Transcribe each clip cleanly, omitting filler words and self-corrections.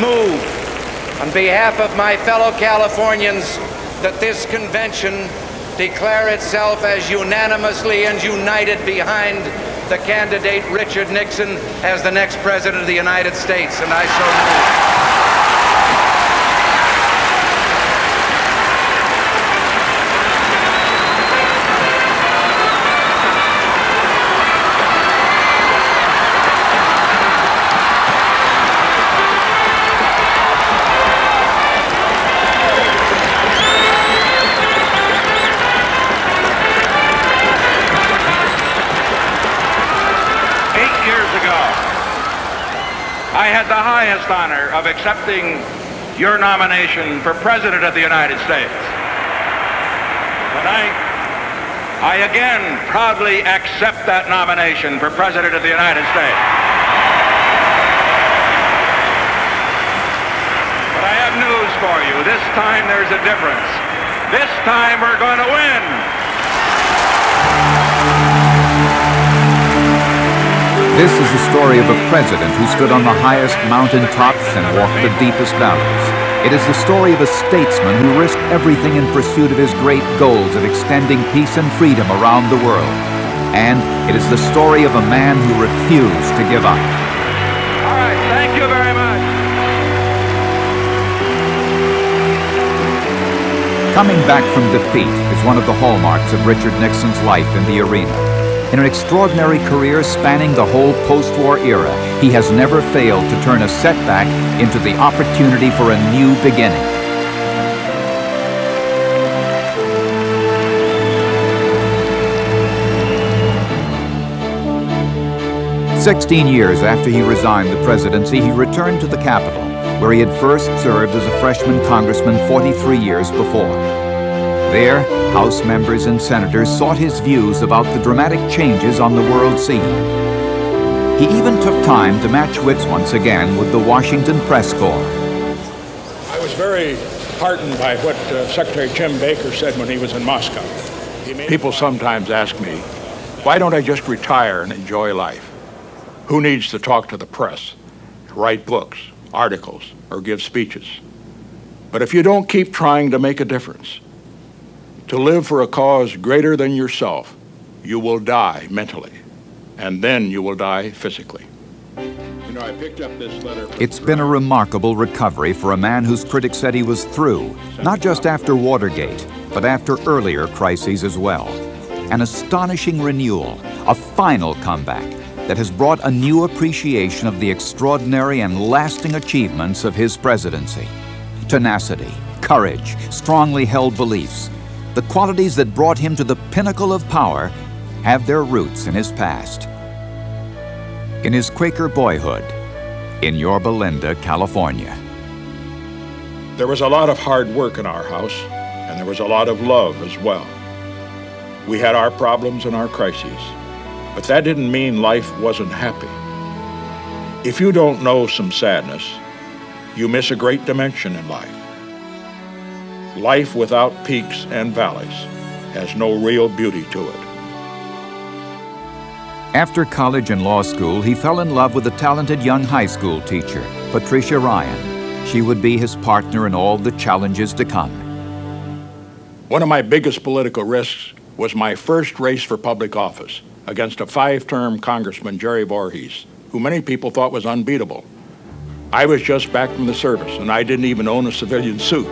move, on behalf of my fellow Californians, that this convention declare itself as unanimously and united behind the candidate Richard Nixon as the next President of the United States, and I so move. I had the highest honor of accepting your nomination for President of the United States. Tonight, I again proudly accept that nomination for President of the United States. But I have news for you. This time there's a difference. This time we're going to win. This is the story of a president who stood on the highest mountain tops and walked the deepest valleys. It is the story of a statesman who risked everything in pursuit of his great goals of extending peace and freedom around the world. And it is the story of a man who refused to give up. All right, thank you very much. Coming back from defeat is one of the hallmarks of Richard Nixon's life in the arena. In an extraordinary career spanning the whole post-war era, he has never failed to turn a setback into the opportunity for a new beginning. "16 years after he resigned the presidency, he returned to the Capitol, where he had first served as a freshman congressman 43 years before. There, House members and senators sought his views about the dramatic changes on the world scene. He even took time to match wits once again with the Washington press corps. I was very heartened by what Secretary Jim Baker said when he was in Moscow. People sometimes ask me, why don't I just retire and enjoy life? Who needs to talk to the press, write books, articles, or give speeches? But if you don't keep trying to make a difference, to live for a cause greater than yourself, you will die mentally, and then you will die physically." You know, I picked up this letter. It's been a remarkable recovery for a man whose critics said he was through, not just after Watergate, but after earlier crises as well. An astonishing renewal, a final comeback that has brought a new appreciation of the extraordinary and lasting achievements of his presidency. Tenacity, courage, strongly held beliefs, the qualities that brought him to the pinnacle of power, have their roots in his past. In his Quaker boyhood, in Yorba Linda, California. There was a lot of hard work in our house, and there was a lot of love as well. We had our problems and our crises, but that didn't mean life wasn't happy. If you don't know some sadness, you miss a great dimension in life. Life without peaks and valleys has no real beauty to it. After college and law school, he fell in love with a talented young high school teacher, Patricia Ryan. She would be his partner in all the challenges to come. One of my biggest political risks was my first race for public office against a 5-term Congressman, Jerry Voorhees, who many people thought was unbeatable. I was just back from the service, and I didn't even own a civilian suit.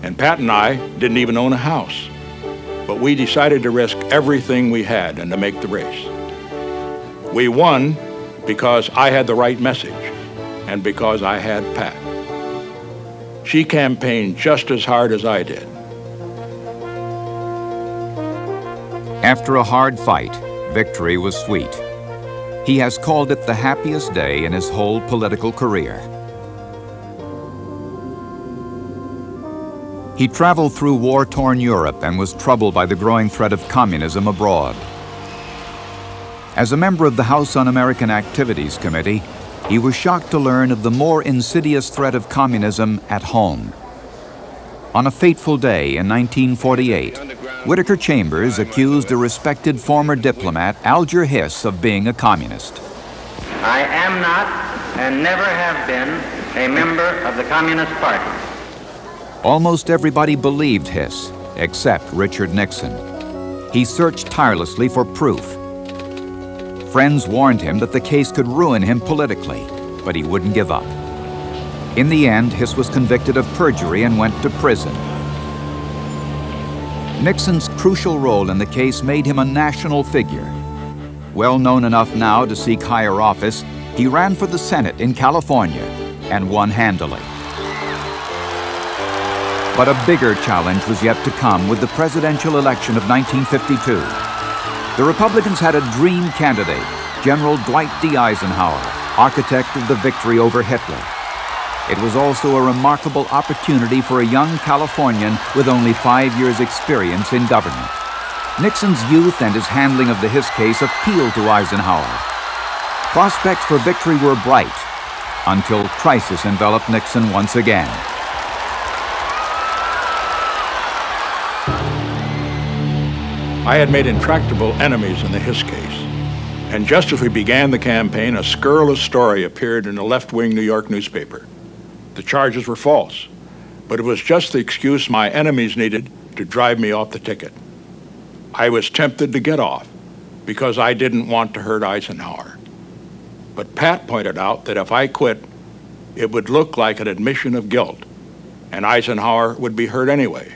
And Pat and I didn't even own a house. But we decided to risk everything we had and to make the race. We won because I had the right message and because I had Pat. She campaigned just as hard as I did. After a hard fight, victory was sweet. He has called it the happiest day in his whole political career. He traveled through war-torn Europe and was troubled by the growing threat of communism abroad. As a member of the House Un-American Activities Committee, he was shocked to learn of the more insidious threat of communism at home. On a fateful day in 1948, Whittaker Chambers accused a respected former diplomat, Alger Hiss, of being a communist. I am not, and never have been, a member of the Communist Party. Almost everybody believed Hiss, except Richard Nixon. He searched tirelessly for proof. Friends warned him that the case could ruin him politically, but he wouldn't give up. In the end, Hiss was convicted of perjury and went to prison. Nixon's crucial role in the case made him a national figure. Well known enough now to seek higher office, he ran for the Senate in California and won handily. But a bigger challenge was yet to come with the presidential election of 1952. The Republicans had a dream candidate, General Dwight D. Eisenhower, architect of the victory over Hitler. It was also a remarkable opportunity for a young Californian with only 5 years' experience in government. Nixon's youth and his handling of the Hiss case appealed to Eisenhower. Prospects for victory were bright, until crisis enveloped Nixon once again. I had made intractable enemies in the Hiss case. And just as we began the campaign, a scurrilous story appeared in a left-wing New York newspaper. The charges were false, but it was just the excuse my enemies needed to drive me off the ticket. I was tempted to get off because I didn't want to hurt Eisenhower. But Pat pointed out that if I quit, it would look like an admission of guilt, and Eisenhower would be hurt anyway.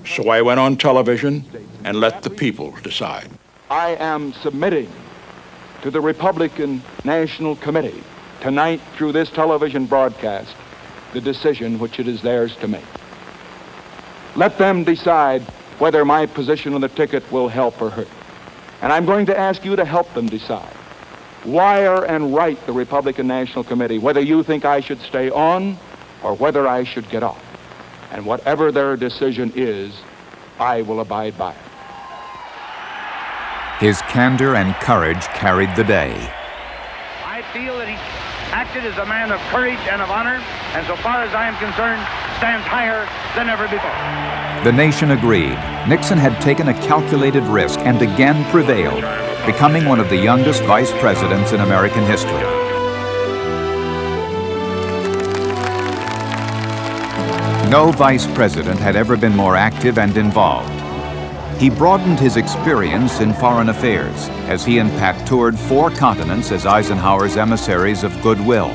So I went on television and let the people decide. I am submitting to the Republican National Committee tonight through this television broadcast the decision which it is theirs to make. Let them decide whether my position on the ticket will help or hurt. And I'm going to ask you to help them decide. Wire and write the Republican National Committee whether you think I should stay on or whether I should get off. And whatever their decision is, I will abide by it. His candor and courage carried the day. I feel that he acted as a man of courage and of honor, and so far as I am concerned, stands higher than ever before. The nation agreed. Nixon had taken a calculated risk and again prevailed, becoming one of the youngest vice presidents in American history. No vice president had ever been more active and involved. He broadened his experience in foreign affairs as he and Pat toured 4 continents as Eisenhower's emissaries of goodwill.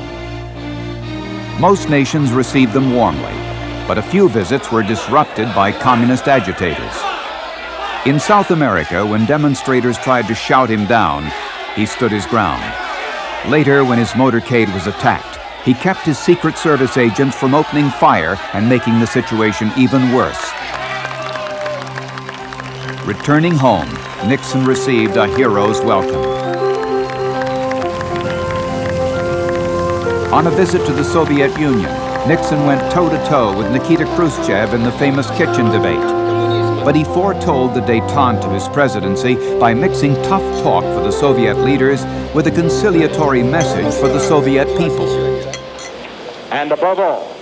Most nations received them warmly, but a few visits were disrupted by communist agitators. In South America, when demonstrators tried to shout him down, he stood his ground. Later, when his motorcade was attacked, he kept his Secret Service agents from opening fire and making the situation even worse. Returning home, Nixon received a hero's welcome. On a visit to the Soviet Union, Nixon went toe-to-toe with Nikita Khrushchev in the famous kitchen debate. But he foretold the détente of his presidency by mixing tough talk for the Soviet leaders with a conciliatory message for the Soviet people. And above all,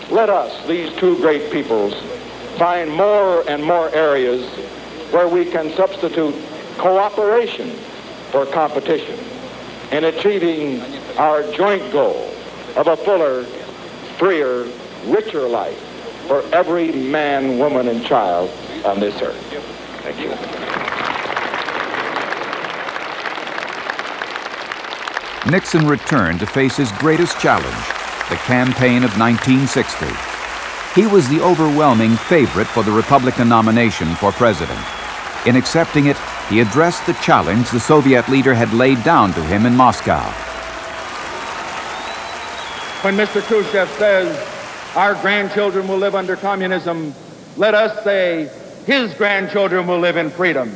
let us, these two great peoples, find more and more areas where we can substitute cooperation for competition in achieving our joint goal of a fuller, freer, richer life for every man, woman, and child on this earth. Thank you. Nixon returned to face his greatest challenge, the campaign of 1960. He was the overwhelming favorite for the Republican nomination for president. In accepting it, he addressed the challenge the Soviet leader had laid down to him in Moscow. When Mr. Khrushchev says our grandchildren will live under communism, let us say his grandchildren will live in freedom.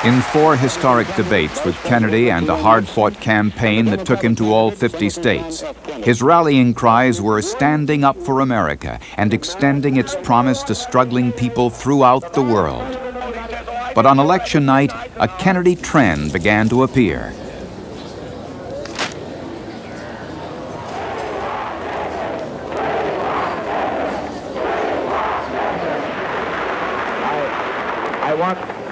In 4 historic debates with Kennedy and a hard-fought campaign that took him to all 50 states, his rallying cries were standing up for America and extending its promise to struggling people throughout the world. But on election night, a Kennedy trend began to appear.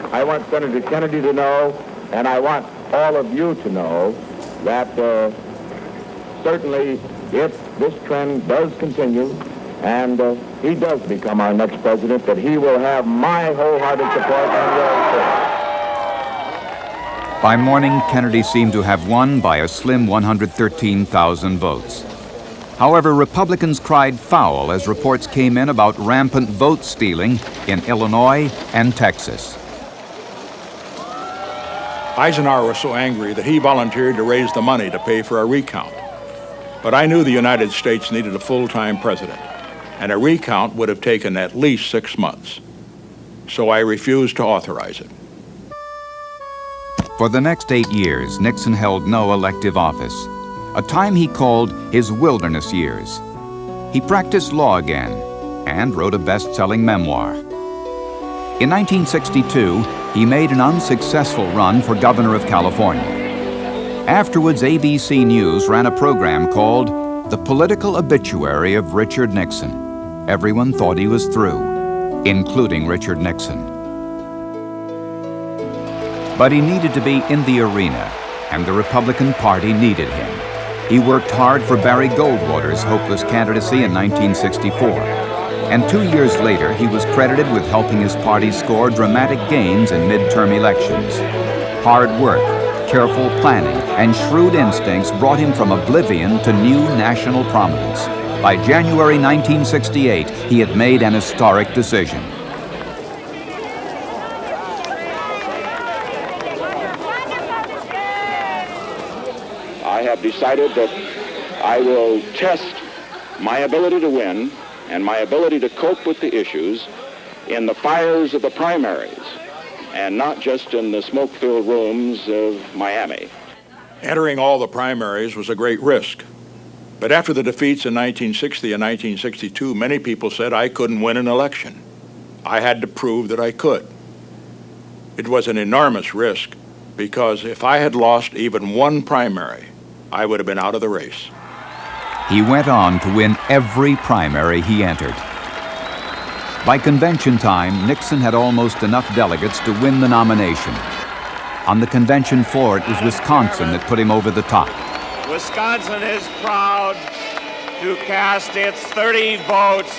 I want Senator Kennedy to know, and I want all of you to know, that certainly if this trend does continue and he does become our next president, that he will have my wholehearted support and will support. By morning, Kennedy seemed to have won by a slim 113,000 votes. However, Republicans cried foul as reports came in about rampant vote stealing in Illinois and Texas. Eisenhower was so angry that he volunteered to raise the money to pay for a recount. But I knew the United States needed a full-time president, and a recount would have taken at least 6 months. So I refused to authorize it. For the next 8 years, Nixon held no elective office, a time he called his wilderness years. He practiced law again and wrote a best-selling memoir. In 1962, he made an unsuccessful run for governor of California. Afterwards, ABC News ran a program called The Political Obituary of Richard Nixon. Everyone thought he was through, including Richard Nixon. But he needed to be in the arena, and the Republican Party needed him. He worked hard for Barry Goldwater's hopeless candidacy in 1964. And 2 years later, he was credited with helping his party score dramatic gains in midterm elections. Hard work, careful planning, and shrewd instincts brought him from oblivion to new national prominence. By January 1968, he had made an historic decision. I have decided that I will test my ability to win and my ability to cope with the issues in the fires of the primaries and not just in the smoke-filled rooms of Miami. Entering all the primaries was a great risk. But after the defeats in 1960 and 1962, many people said I couldn't win an election. I had to prove that I could. It was an enormous risk because if I had lost even one primary, I would have been out of the race. He went on to win every primary he entered. By convention time, Nixon had almost enough delegates to win the nomination. On the convention floor, it was Wisconsin that put him over the top. Wisconsin is proud to cast its 30 votes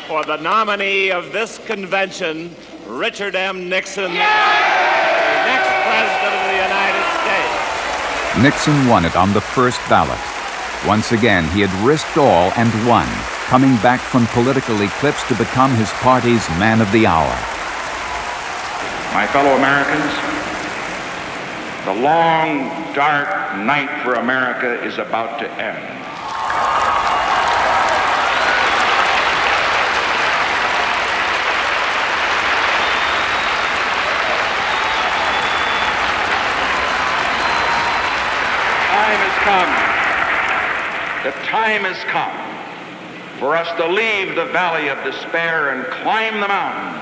for the nominee of this convention, Richard M. Nixon, the next president of the United States. Nixon won it on the first ballot. Once again, he had risked all and won, coming back from political eclipse to become his party's man of the hour. My fellow Americans, the long, dark night for America is about to end. The time has come for us to leave the valley of despair and climb the mountain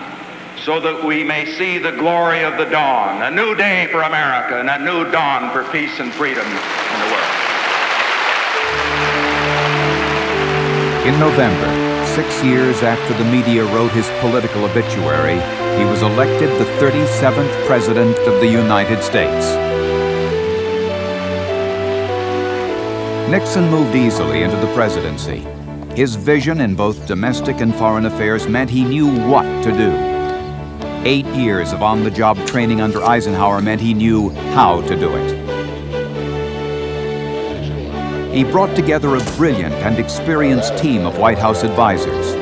so that we may see the glory of the dawn, a new day for America and a new dawn for peace and freedom in the world. In November, 6 years after the media wrote his political obituary, he was elected the 37th President of the United States. Nixon moved easily into the presidency. His vision in both domestic and foreign affairs meant he knew what to do. 8 years of on-the-job training under Eisenhower meant he knew how to do it. He brought together a brilliant and experienced team of White House advisors.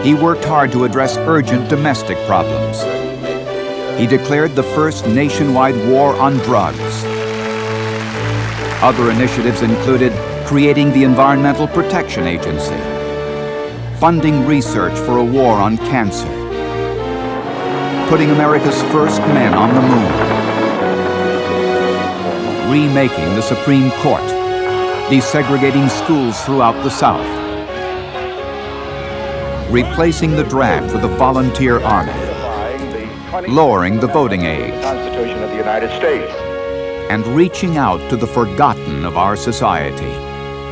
He worked hard to address urgent domestic problems. He declared the first nationwide war on drugs. Other initiatives included creating the Environmental Protection Agency, funding research for a war on cancer, putting America's first men on the moon, remaking the Supreme Court, desegregating schools throughout the South, replacing the draft with a volunteer army, lowering the voting age, Constitution of the United States, and reaching out to the forgotten of our society,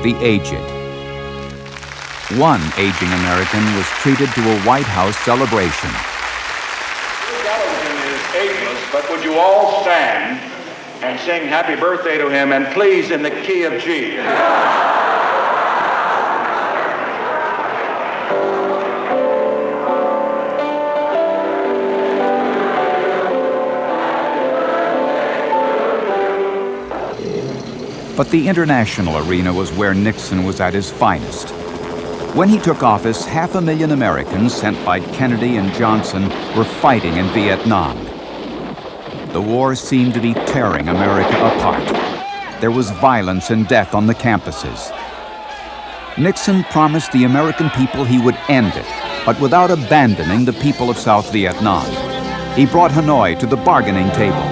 the aged. One aging American was treated to a White House celebration. Television is ageless, but would you all stand and sing happy birthday to him, and please in the key of G. But the international arena was where Nixon was at his finest. When he took office, 500,000 Americans sent by Kennedy and Johnson were fighting in Vietnam. The war seemed to be tearing America apart. There was violence and death on the campuses. Nixon promised the American people he would end it, but without abandoning the people of South Vietnam. He brought Hanoi to the bargaining table,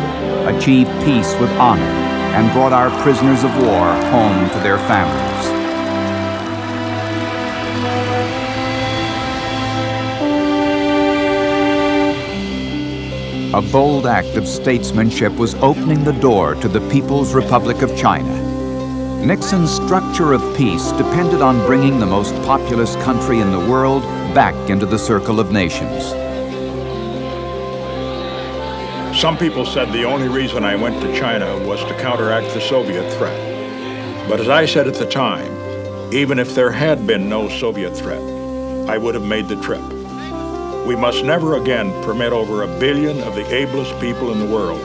achieved peace with honor, and brought our prisoners of war home to their families. A bold act of statesmanship was opening the door to the People's Republic of China. Nixon's structure of peace depended on bringing the most populous country in the world back into the circle of nations. Some people said the only reason I went to China was to counteract the Soviet threat. But as I said at the time, even if there had been no Soviet threat, I would have made the trip. We must never again permit over 1 billion of the ablest people in the world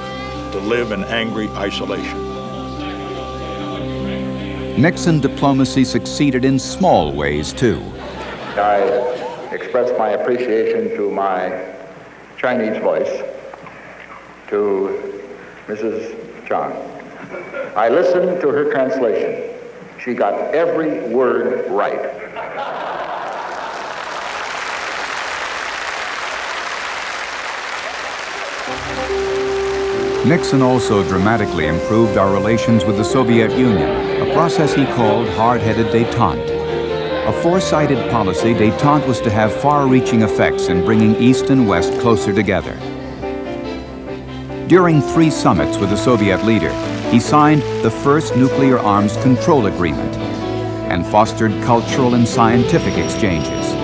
to live in angry isolation. Nixon diplomacy succeeded in small ways, too. I express my appreciation to my Chinese voice, to Mrs. Chang. I listened to her translation. She got every word right. Nixon also dramatically improved our relations with the Soviet Union, a process he called hard-headed détente. A foresighted policy, détente was to have far-reaching effects in bringing East and West closer together. During 3 summits with the Soviet leader, he signed the first nuclear arms control agreement and fostered cultural and scientific exchanges.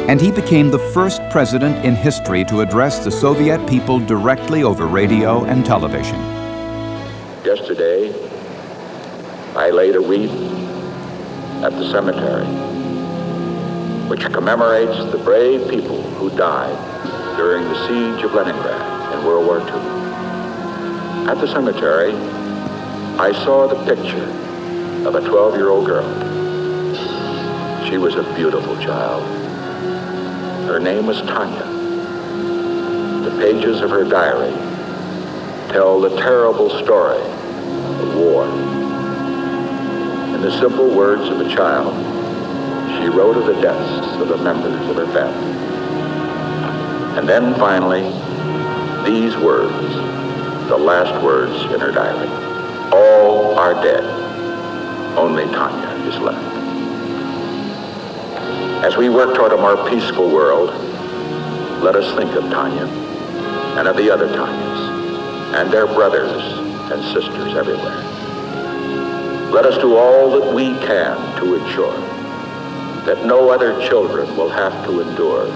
And he became the first president in history to address the Soviet people directly over radio and television. Yesterday, I laid a wreath at the cemetery, which commemorates the brave people who died during the siege of Leningrad in World War II. At the cemetery, I saw the picture of a 12-year-old girl. She was a beautiful child. Her name was Tanya. The pages of her diary tell the terrible story of war. In the simple words of a child, she wrote of the deaths of the members of her family. And then finally, these words, the last words in her diary. All are dead. Only Tanya is left. As we work toward a more peaceful world, let us think of Tanya and of the other Tanyas and their brothers and sisters everywhere. Let us do all that we can to ensure that no other children will have to endure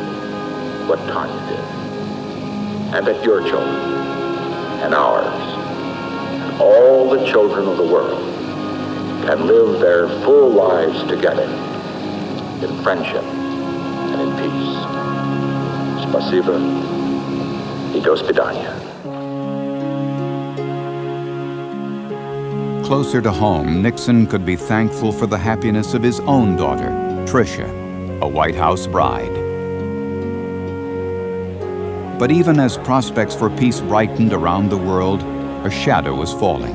what Tanya did, and that your children and ours and all the children of the world can live their full lives together in friendship and in peace. Spasibo и до свидания. Closer to home, Nixon could be thankful for the happiness of his own daughter, Tricia, a White House bride. But even as prospects for peace brightened around the world, a shadow was falling.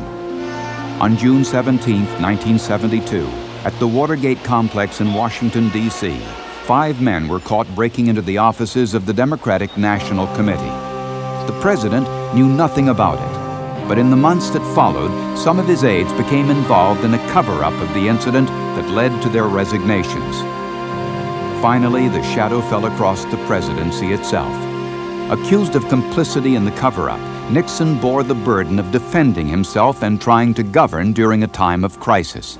On June 17, 1972, at the Watergate complex in Washington, D.C., 5 men were caught breaking into the offices of the Democratic National Committee. The president knew nothing about it, but in the months that followed, some of his aides became involved in a cover-up of the incident that led to their resignations. Finally, the shadow fell across the presidency itself. Accused of complicity in the cover-up, Nixon bore the burden of defending himself and trying to govern during a time of crisis.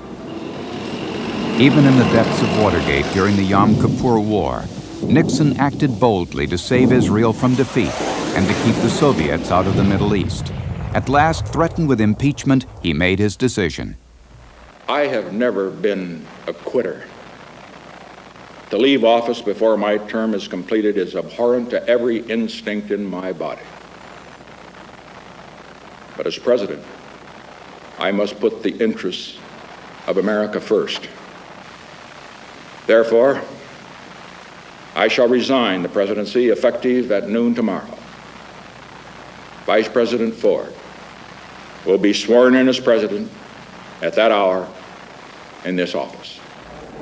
Even in the depths of Watergate during the Yom Kippur War, Nixon acted boldly to save Israel from defeat and to keep the Soviets out of the Middle East. At last, threatened with impeachment, he made his decision. I have never been a quitter. To leave office before my term is completed is abhorrent to every instinct in my body. But as president, I must put the interests of America first. Therefore, I shall resign the presidency effective at noon tomorrow. Vice President Ford will be sworn in as president at that hour in this office.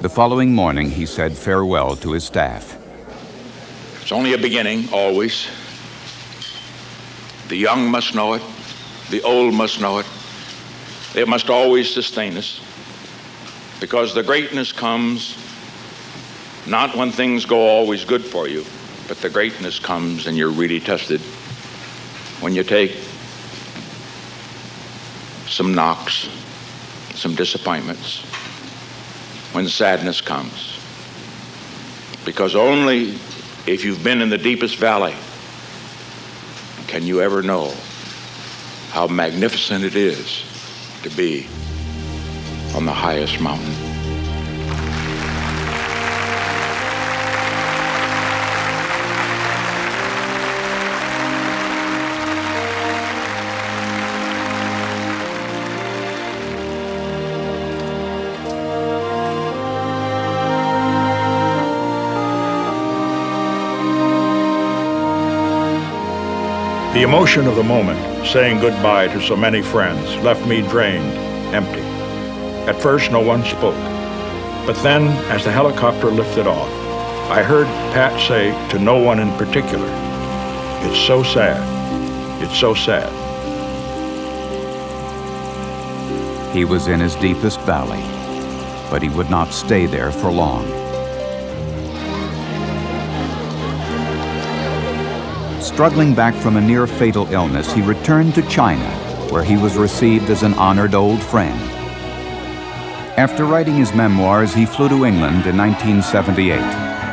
The following morning, he said farewell to his staff. It's only a beginning, always. The young must know it. The old must know it. It must always sustain us, because the greatness comes not when things go always good for you, but the greatness comes and you're really tested when you take some knocks, some disappointments, when sadness comes. Because only if you've been in the deepest valley can you ever know how magnificent it is to be on the highest mountain. The emotion of the moment, saying goodbye to so many friends, left me drained, empty. At first, no one spoke. But then, as the helicopter lifted off, I heard Pat say to no one in particular, "It's so sad. It's so sad." He was in his deepest valley, but he would not stay there for long. Struggling back from a near-fatal illness, he returned to China, where he was received as an honored old friend. After writing his memoirs, he flew to England in 1978.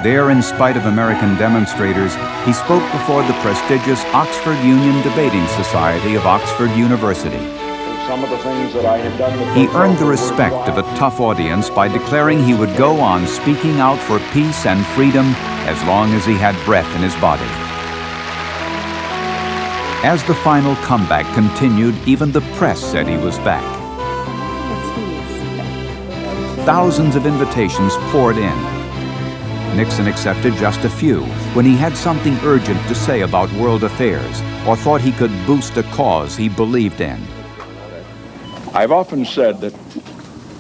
There, in spite of American demonstrators, he spoke before the prestigious Oxford Union Debating Society of Oxford University. Some of the things that I had done with He earned the respect of a tough audience by declaring he would go on speaking out for peace and freedom as long as he had breath in his body. As the final comeback continued, even the press said he was back. Thousands of invitations poured in. Nixon accepted just a few when he had something urgent to say about world affairs or thought he could boost a cause he believed in. I've often said that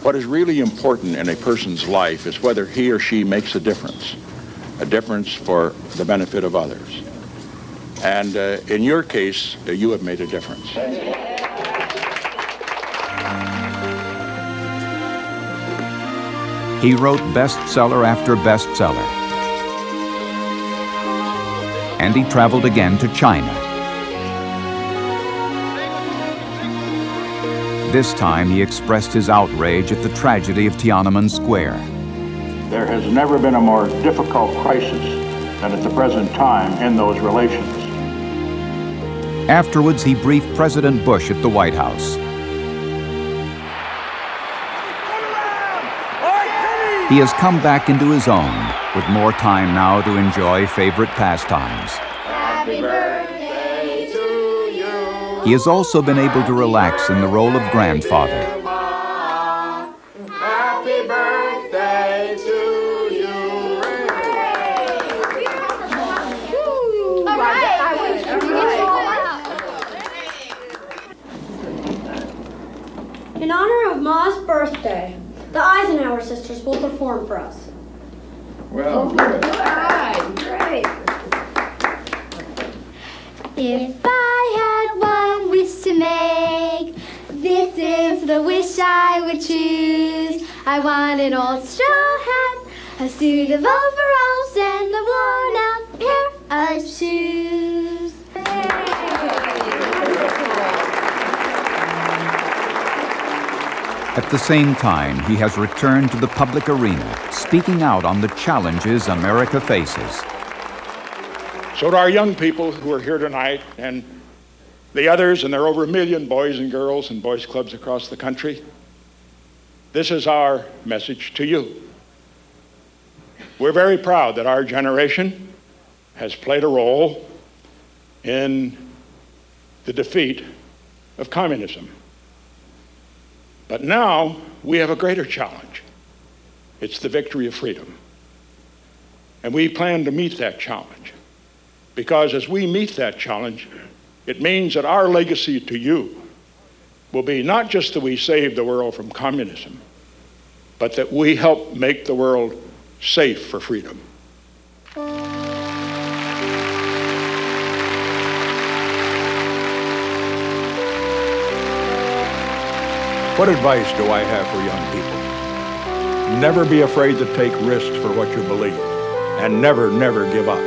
what is really important in a person's life is whether he or she makes a difference for the benefit of others. And in your case, you have made a difference. He wrote bestseller after bestseller. And he traveled again to China. This time he expressed his outrage at the tragedy of Tiananmen Square. There has never been a more difficult crisis than at the present time in those relations. Afterwards, he briefed President Bush at the White House. He has come back into his own, with more time now to enjoy favorite pastimes. Happy birthday to you. He has also been able to relax in the role of grandfather. Happy birthday to you. All right. In honor of Ma's birthday, the Eisenhower sisters will perform for us. Well, good. All right, great. If I had one wish to make, this is the wish I would choose. I want an old straw hat, a suit of overalls, and a worn-out pair of shoes. At the same time, he has returned to the public arena, speaking out on the challenges America faces. So to our young people who are here tonight and the others, and there are over 1 million boys and girls and boys clubs across the country, this is our message to you. We're very proud that our generation has played a role in the defeat of communism. But now we have a greater challenge. It's the victory of freedom. And we plan to meet that challenge, because as we meet that challenge, it means that our legacy to you will be not just that we saved the world from communism, but that we help make the world safe for freedom. What advice do I have for young people? Never be afraid to take risks for what you believe, and never, never give up.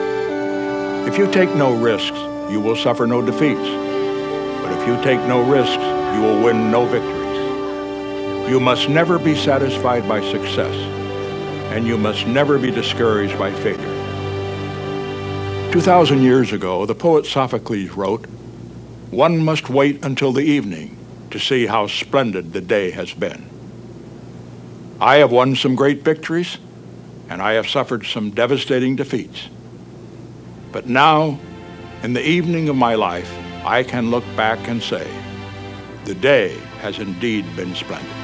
If you take no risks, you will suffer no defeats. But if you take no risks, you will win no victories. You must never be satisfied by success, and you must never be discouraged by failure. 2,000 years ago, the poet Sophocles wrote, "One must wait until the evening to see how splendid the day has been." I have won some great victories, and I have suffered some devastating defeats. But now, in the evening of my life, I can look back and say, the day has indeed been splendid.